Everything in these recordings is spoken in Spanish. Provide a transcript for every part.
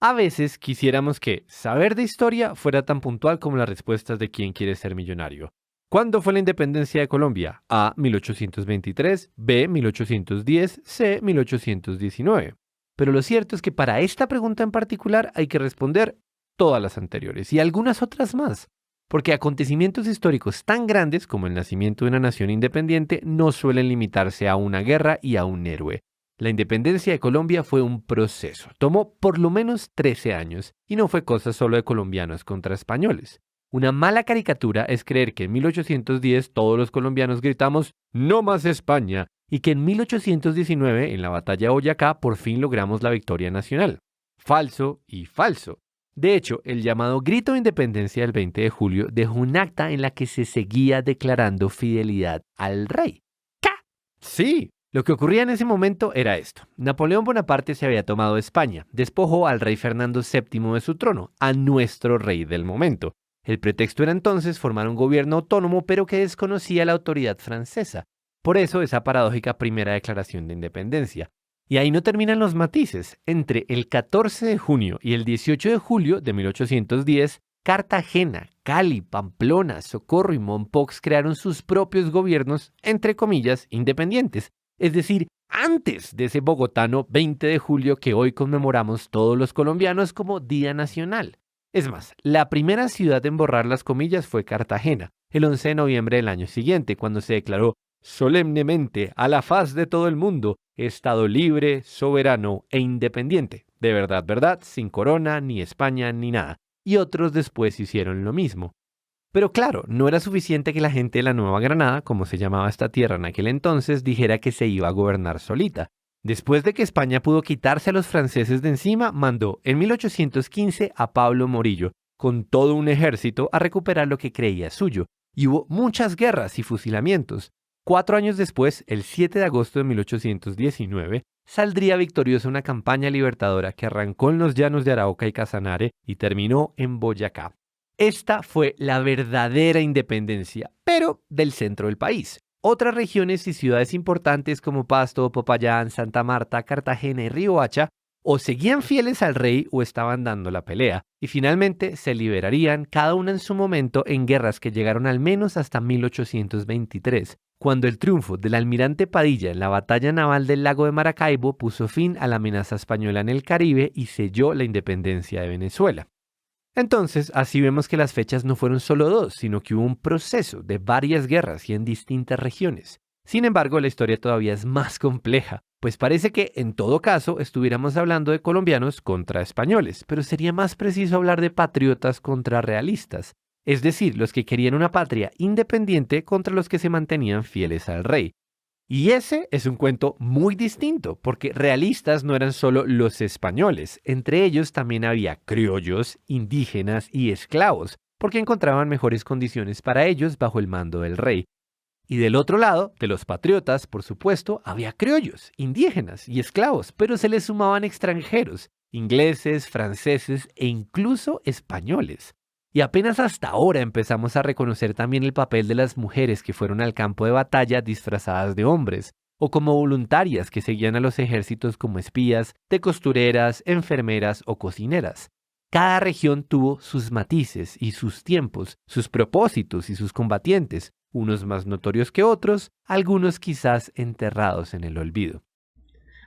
A veces quisiéramos que saber de historia fuera tan puntual como las respuestas de quién quiere ser millonario. ¿Cuándo fue la independencia de Colombia? A. 1823, B. 1810, C. 1819. Pero lo cierto es que para esta pregunta en particular hay que responder todas las anteriores y algunas otras más, porque acontecimientos históricos tan grandes como el nacimiento de una nación independiente no suelen limitarse a una guerra y a un héroe. La independencia de Colombia fue un proceso. Tomó por lo menos 13 años y no fue cosa solo de colombianos contra españoles. Una mala caricatura es creer que en 1810 todos los colombianos gritamos ¡No más España! Y que en 1819, en la batalla de Boyacá, por fin logramos la victoria nacional. Falso y falso. De hecho, el llamado Grito de Independencia del 20 de julio dejó un acta en la que se seguía declarando fidelidad al rey. ¿Qué? Sí, lo que ocurría en ese momento era esto. Napoleón Bonaparte se había tomado España, despojó al rey Fernando VII de su trono, a nuestro rey del momento. El pretexto era entonces formar un gobierno autónomo pero que desconocía la autoridad francesa. Por eso esa paradójica primera declaración de independencia. Y ahí no terminan los matices. Entre el 14 de junio y el 18 de julio de 1810, Cartagena, Cali, Pamplona, Socorro y Mompox crearon sus propios gobiernos, entre comillas, independientes. Es decir, antes de ese bogotano 20 de julio que hoy conmemoramos todos los colombianos como Día Nacional. Es más, la primera ciudad en borrar las comillas fue Cartagena, el 11 de noviembre del año siguiente, cuando se declaró solemnemente a la faz de todo el mundo, Estado libre, soberano e independiente. De verdad, verdad, sin corona, ni España, ni nada. Y otros después hicieron lo mismo. Pero claro, no era suficiente que la gente de la Nueva Granada, como se llamaba esta tierra en aquel entonces, dijera que se iba a gobernar solita. Después de que España pudo quitarse a los franceses de encima, mandó en 1815 a Pablo Morillo, con todo un ejército, a recuperar lo que creía suyo. Y hubo muchas guerras y fusilamientos. 4 años después, el 7 de agosto de 1819, saldría victoriosa una campaña libertadora que arrancó en los llanos de Arauca y Casanare y terminó en Boyacá. Esta fue la verdadera independencia, pero del centro del país. Otras regiones y ciudades importantes como Pasto, Popayán, Santa Marta, Cartagena y Riohacha o seguían fieles al rey o estaban dando la pelea, y finalmente se liberarían cada una en su momento en guerras que llegaron al menos hasta 1823, cuando el triunfo del almirante Padilla en la batalla naval del lago de Maracaibo puso fin a la amenaza española en el Caribe y selló la independencia de Venezuela. Entonces, así vemos que las fechas no fueron solo dos, sino que hubo un proceso de varias guerras y en distintas regiones. Sin embargo, la historia todavía es más compleja, pues parece que en todo caso estuviéramos hablando de colombianos contra españoles, pero sería más preciso hablar de patriotas contra realistas, es decir, los que querían una patria independiente contra los que se mantenían fieles al rey. Y ese es un cuento muy distinto, porque realistas no eran solo los españoles, entre ellos también había criollos, indígenas y esclavos, porque encontraban mejores condiciones para ellos bajo el mando del rey. Y del otro lado, de los patriotas, por supuesto, había criollos, indígenas y esclavos, pero se les sumaban extranjeros, ingleses, franceses e incluso españoles. Y apenas hasta ahora empezamos a reconocer también el papel de las mujeres que fueron al campo de batalla disfrazadas de hombres, o como voluntarias que seguían a los ejércitos como espías, de costureras, enfermeras o cocineras. Cada región tuvo sus matices y sus tiempos, sus propósitos y sus combatientes, unos más notorios que otros, algunos quizás enterrados en el olvido.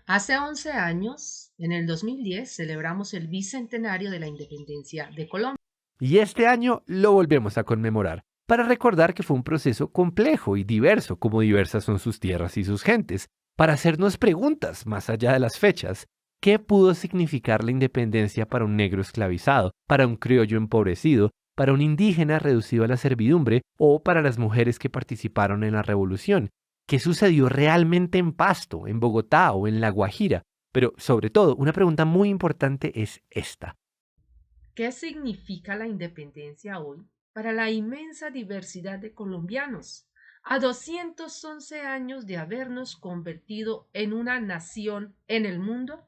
Hace 11 años, en el 2010, celebramos el bicentenario de la independencia de Colombia. Y este año lo volvemos a conmemorar, para recordar que fue un proceso complejo y diverso, como diversas son sus tierras y sus gentes, para hacernos preguntas más allá de las fechas. ¿Qué pudo significar la independencia para un negro esclavizado, para un criollo empobrecido, para un indígena reducido a la servidumbre o para las mujeres que participaron en la revolución? ¿Qué sucedió realmente en Pasto, en Bogotá o en La Guajira? Pero sobre todo, una pregunta muy importante es esta. ¿Qué significa la independencia hoy para la inmensa diversidad de colombianos? A 211 años de habernos convertido en una nación en el mundo,